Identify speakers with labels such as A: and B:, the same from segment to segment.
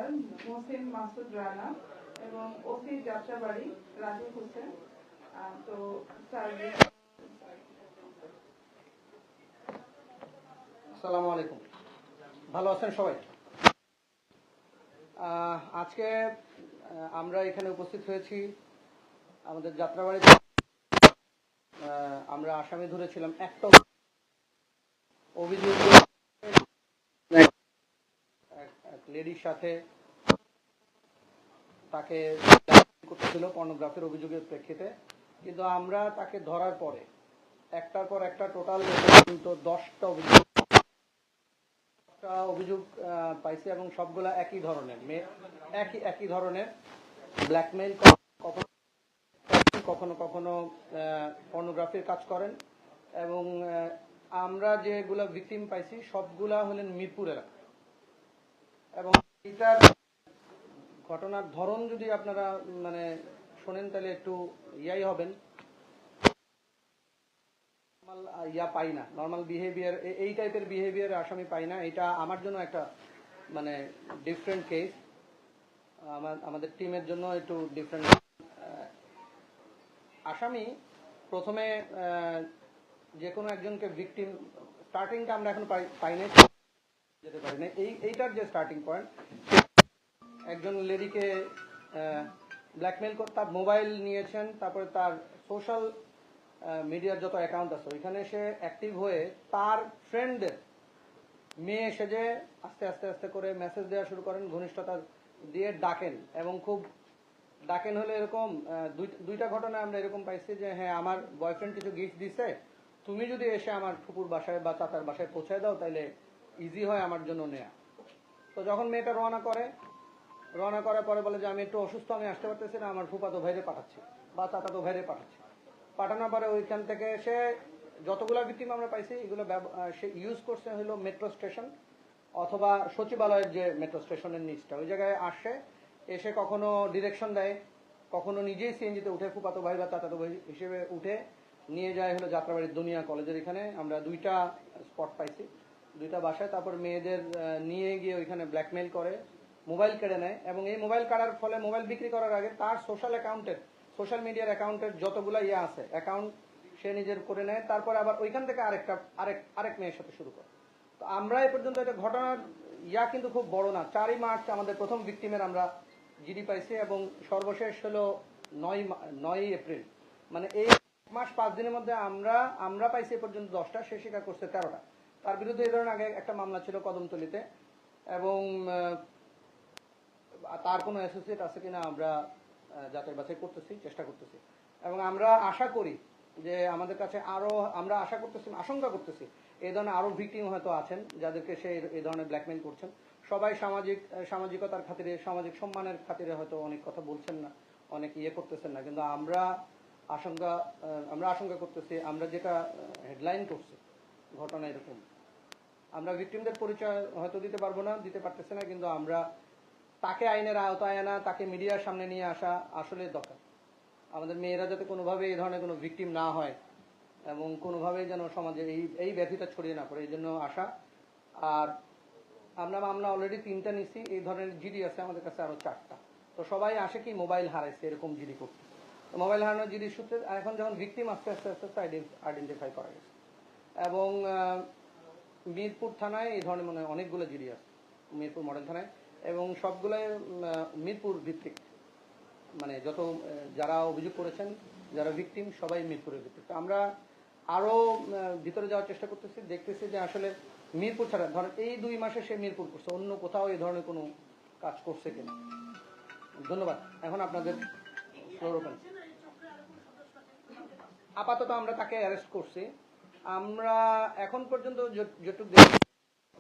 A: মোহসিন মাসুদ রানা এবং ওসি যাত্রাবাড়ি রাজীব হোসেন। তো স্যার,
B: আসসালামু আলাইকুম, ভালো আছেন সবাই? আজকে আমরা এখানে উপস্থিত হয়েছি আমাদের যাত্রাবাড়িতে। আমরা আসামি ধরেছিলাম একটা অভিযোগ, এক লেডির সাথে তাকে করতেছিল পর্নোগ্রাফির অভিযোগের প্রেক্ষিতে, কিন্তু আমরা তাকে ধরার পরে একটার পর একটা টোটাল কিন্তু 10টা অভিযোগ পাইছি এবং সবগুলা একই ধরনের, একই ধরনের ব্ল্যাকমেইল, কখনো কখনো পর্নোগ্রাফির কাজ করেন। এবং আমরা যেগুলো ভিকটিম পাইছি সবগুলা হলেন মিরপুর এলাকা। এবং এটার ঘটনার ধরন যদি আপনারা মানে শোনেন তাহলে একটু ইয়াই হবেন, পাই না, নর্মাল বিহেভিয়ার, এই টাইপের বিহেভিয়ার আসামি পাই না। এটা আমার জন্য একটা মানে ডিফারেন্ট কেস, আমাদের টিমের জন্য একটু ডিফারেন্ট। আসামি প্রথমে যে কোনো একজনকে ভিকটিম, স্টার্টিংটা আমরা এখন পাই না, যেতে পারি না। এইটার যে স্টার্টিং পয়েন্ট, একজন লেডিকে ব্ল্যাকমেইল করে তার মোবাইল নিয়েছেন, তারপরে তার সোশ্যাল মিডিয়ার যত অ্যাকাউন্ট আছে ওইখানে সে অ্যাক্টিভ হয়ে তার ফ্রেন্ডদের মেয়ে এসে যে আস্তে আস্তে আস্তে করে মেসেজ দেওয়া শুরু করেন, ঘনিষ্ঠতা দিয়ে ডাকেন। এবং খুব ডাকেন হলে এরকম দুইটা ঘটনা আমরা এরকম পাইছি যে হ্যাঁ, আমার বয়ফ্রেন্ড কিছু গিফট দিছে, তুমি যদি এসে আমার ফুপুর বাসায় বা চাচার বাসায় পৌঁছায় দাও তাহলে ইজি হয় আমার জন্য নেয়া। তো যখন মেয়েটা রওনা করার পরে বলে যে আমি একটু অসুস্থ, আমি আসতে পারতেছি না, আমার ফুপাতো ভাইরে পাঠাচ্ছি বা চাচাতো ভাইরে পাঠাচ্ছি। পাঠানোর পরে ওইখান থেকে সে যতগুলো ভিকটিম আমরা পাইছি এগুলো সে ইউজ করছে হলো মেট্রো স্টেশন অথবা সচিবালয়ের যে মেট্রো স্টেশনের নিচটা, ওই জায়গায় আসে, এসে কখনো ডিরেকশন দেয়, কখনো নিজেই সিএনজিতে উঠে ফুপাতো ভাই বা চাচাতো ভাই হিসেবে উঠে নিয়ে যায় হলো যাত্রাবাড়ির দুনিয়া কলেজের এখানে। আমরা 2টা স্পট পাইছি, 2টা বাসায়। তারপর মেয়েদের নিয়ে গিয়ে ওইখানে ব্ল্যাকমেইল করে, মোবাইল কেড়ে নেয়। এবং এই মোবাইল কাটার ফলে মোবাইল বিক্রি করার আগে তার সোশ্যাল মিডিয়ার অ্যাকাউন্টের যতগুলো আছে অ্যাকাউন্ট সে নিজের করে নেয়। তারপরে আবার ওইখান থেকে আরেক মেয়ের সাথে শুরু করে। তো আমরা এ পর্যন্ত এটা ঘটনার কিন্তু খুব বড় না। 4ই মার্চ আমাদের প্রথম ভিকটিমের আমরা জিডি পাইছি এবং সর্বশেষ হলো 9ই এপ্রিল, মানে এই মাস 5 দিনের মধ্যে আমরা পাইছি এ পর্যন্ত 10টা, সে স্বীকার করছে 13টা। তার বিরুদ্ধে এই ধরনের আগে একটা মামলা ছিল কদমতলীতে, এবং তার কোনো অ্যাসোসিয়েট আছে কিনা আমরা যাচাই বাছাই করতেছি, চেষ্টা করতেছি। এবং আমরা আশা করি যে আমাদের কাছে আমরা আশঙ্কা করতেছি এই ধরনের আরো ভিকটিম হয়তো আছেন যাদেরকে সে এই ধরনের ব্ল্যাকমেইল করছেন। সবাই সামাজিকতার খাতিরে, সামাজিক সম্মানের খাতিরে হয়তো অনেক কথা বলছেন না, অনেক করতেছেন না, কিন্তু আমরা আশঙ্কা করতেছি। আমরা যেটা হেডলাইন করছি ঘটনা এরকম, আমরা ভিকটিমদের পরিচয় হয়তো দিতে পারতেছি না, কিন্তু আমরা তাকে আইনের আওতায় আনা, তাকে মিডিয়ার সামনে নিয়ে আসা আসলে দরকার। আমাদের মেয়েরা যাতে কোনোভাবে এই ধরনের কোনো ভিকটিম না হয় এবং কোনোভাবেই যেন সমাজে এই ব্যাধিটা ছড়িয়ে না পড়ে, এই জন্য আসা। আর আমরা মামলা অলরেডি 3টা নিচ্ছি, এই ধরনের জিডি আছে আমাদের কাছে আরো 4টা। তো সবাই আসে কি মোবাইল হারাইছে এরকম জিডি করতে। তো মোবাইল হারানোর জিডি সূত্রে এখন যখন ভিকটিম আস্তে আস্তে আইডেন্টিফাই করা গেছে। এবং মিরপুর থানায় এই ধরনের মনে হয় অনেকগুলো জিডি আছে, মিরপুর মডেল থানায়, এবং সবগুলোই মিরপুর ভিত্তিক। মানে যত যারা অভিযোগ করেছেন, যারা ভিকটিম, সবাই মিরপুরের ভিত্তিক। তো আমরা আরো ভিতরে যাওয়ার চেষ্টা করতেছি, দেখতেছি যে আসলে মিরপুর ছাড়া ধরেন এই 2 মাসে সে মিরপুর করছে, অন্য কোথাও এই ধরনের কোনো কাজ করছে কিনা। ধন্যবাদ। এখন আপনাদের ফ্লোর ওপেন। আপাতত আমরা তাকে অ্যারেস্ট করছি। আমরা এখন পর্যন্ত যেটুকু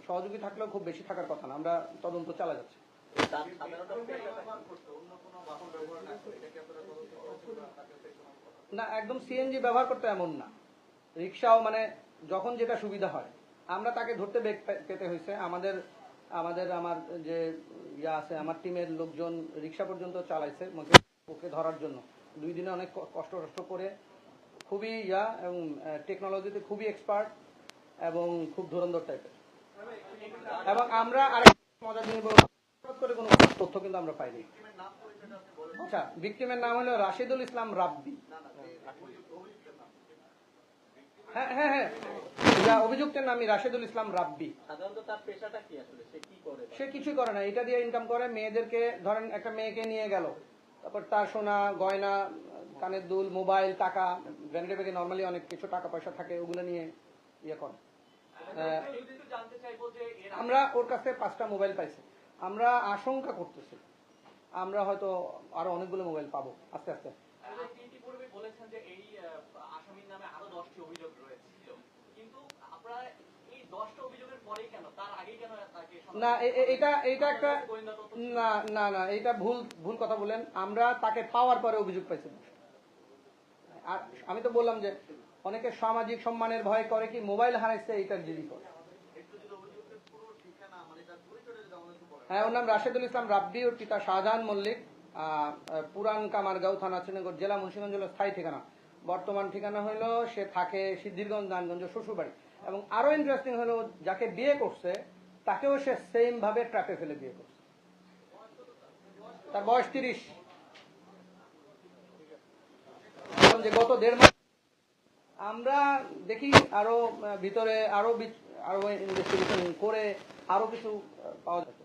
B: সহযোগী থাকলেও খুব বেশি থাকার কথা না, আমরা তদন্ত চালা যাচ্ছে। না, একদম সিএনজি ব্যবহার করতে এমন না, রিক্সাও, মানে যখন যেটা সুবিধা হয়। আমরা তাকে ধরতে পেতে হয়েছে, আমার যে আছে, আমার টিমের লোকজন রিক্সা পর্যন্ত চালাইছে ওকে ধরার জন্য। 2 দিনে অনেক কষ্ট করে, খুবই এবং টেকনোলজিতে খুবই এক্সপার্ট এবং খুব ধুরন্ধর টাইপের। এবং আমরা আরেক মজা জিনিস করে কোনো তথ্য কিন্তু আমরা পাইনি। আচ্ছা, ভিকটিমের নাম হলো রাশেদুল ইসলাম রাব্বি। হ্যাঁ হ্যাঁ হ্যাঁ, অভিযুক্তের নামই রাশেদুল ইসলাম রাব্বি।
C: সাধারণত তার পেশাটা কি আসলে, সে কি করে?
B: সে কিছুই করে না, এটা দিয়ে ইনকাম করে। মেয়েদেরকে, ধরেন একটা মেয়েকে নিয়ে গেল, তারপর তার সোনা গয়না, কানের দুল, মোবাইল, টাকা, ব্যাংকে ব্যাগে নর্মালি অনেক কিছু টাকা পয়সা থাকে, ওগুলো নিয়ে ইয়ে করে। আমরা ওর কাছে 5টা মোবাইল পাইছি। আমরা আশঙ্কা করতেছি আমরা হয়তো আরো অনেকগুলো মোবাইল পাবো আস্তে আস্তে।
C: বলেছেন যে এই আসামির নামে আরো 10টি অভিযোগ রয়েছে, কিন্তু আপনারা এই 10টা অভিযোগের পরেই কেন, তার আগেই কেন তাকে?
B: না, এটা একটা না, এটা ভুল কথা বলেন। আমরা তাকে পাওয়ার পরে অভিযোগ পাইছি। আর আমি তো বললাম যে অনেকে সামাজিক সম্মানের ভয় করে কি মোবাইল হারাইছে এইটার জিডি করে। হ্যাঁ, ওর নাম রাশেদুল ইসলাম রাব্বি, ওর পিতা শাহজাহান মল্লিক, পুরান কামারগাঁও, থানা শ্রীনগর, জেলা মুন্সিগঞ্জ হলো স্থায়ী ঠিকানা। বর্তমান ঠিকানা হলো সে থাকে সিদ্ধিরগঞ্জ, নারায়ণগঞ্জ শ্বশুরবাড়ি। এবং আরো ইন্টারেস্টিং হলো, যাকে বিয়ে করছে তাকেও সে সেম ভাবে ট্র্যাপে ফেলে বিয়ে করছে। তার বয়স 30। যে গত 1.5 মাস আমরা দেখি আরো ভিতরে আরো ইনভেস্টিগেশন করে আরো কিছু পাওয়া যাবে।